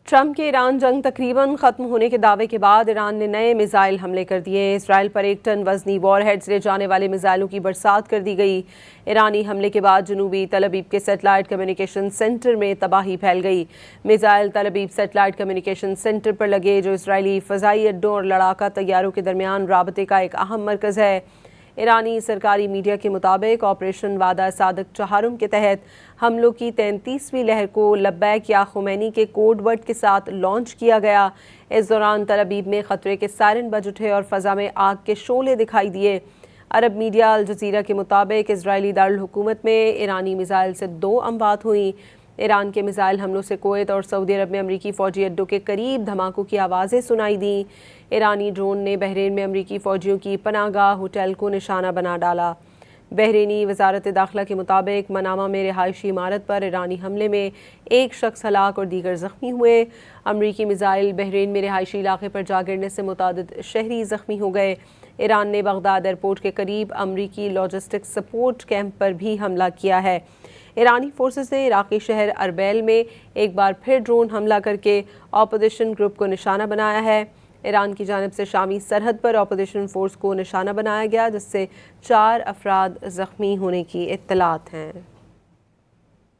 Trump کے ایران جنگ تقریباً ختم ہونے کے دعوے کے بعد ایران نے نئے میزائل حملے کر دیے۔ اسرائیل پر 1 ٹن وزنی وار ہیڈز لے جانے والے میزائلوں کی برسات کر دی گئی۔ ایرانی حملے کے بعد جنوبی تل ابیب کے سیٹلائٹ کمیونیکیشن سینٹر میں تباہی پھیل گئی۔ Missile Tel Aviv satellite communication centre پر لگے، جو اسرائیلی فضائی اڈوں اور لڑاکا طیاروں کے درمیان رابطے کا ایک اہم مرکز ہے۔ ایرانی سرکاری میڈیا کے مطابق آپریشن وعدہ صادق چہارم کے تحت حملوں کی 33ویں لہر کو لبیک یا خمینی کے کوڈ ورڈ کے ساتھ لانچ کیا گیا۔ اس دوران تل ابیب میں خطرے کے سائرن بج اٹھے اور فضا میں آگ کے شعلے دکھائی دیے۔ عرب میڈیا الجزیرہ کے مطابق اسرائیلی دارالحکومت میں ایرانی میزائل سے 2 اموات ہوئیں۔ ایران کے میزائل حملوں سے کویت اور سعودی عرب میں امریکی فوجی اڈوں کے قریب دھماکوں کی آوازیں سنائی دیں۔ ایرانی ڈرون نے بحرین میں امریکی فوجیوں کی پناہ گاہ ہوٹل کو نشانہ بنا ڈالا۔ بحرینی وزارت داخلہ کے مطابق منامہ میں رہائشی عمارت پر ایرانی حملے میں 1 شخص ہلاک اور دیگر زخمی ہوئے۔ امریکی میزائل بحرین میں رہائشی علاقے پر جا گرنے سے متعدد شہری زخمی ہو گئے۔ ایران نے بغداد ایئرپورٹ کے قریب امریکی لاجسٹک سپورٹ کیمپ پر بھی حملہ کیا ہے۔ ایرانی فورسز نے عراقی شہر اربیل میں ایک بار پھر ڈرون حملہ کر کے اپوزیشن گروپ کو نشانہ بنایا ہے۔ ایران کی جانب سے شامی سرحد پر اپوزیشن فورس کو نشانہ بنایا گیا، جس سے 4 افراد زخمی ہونے کی اطلاعات ہیں۔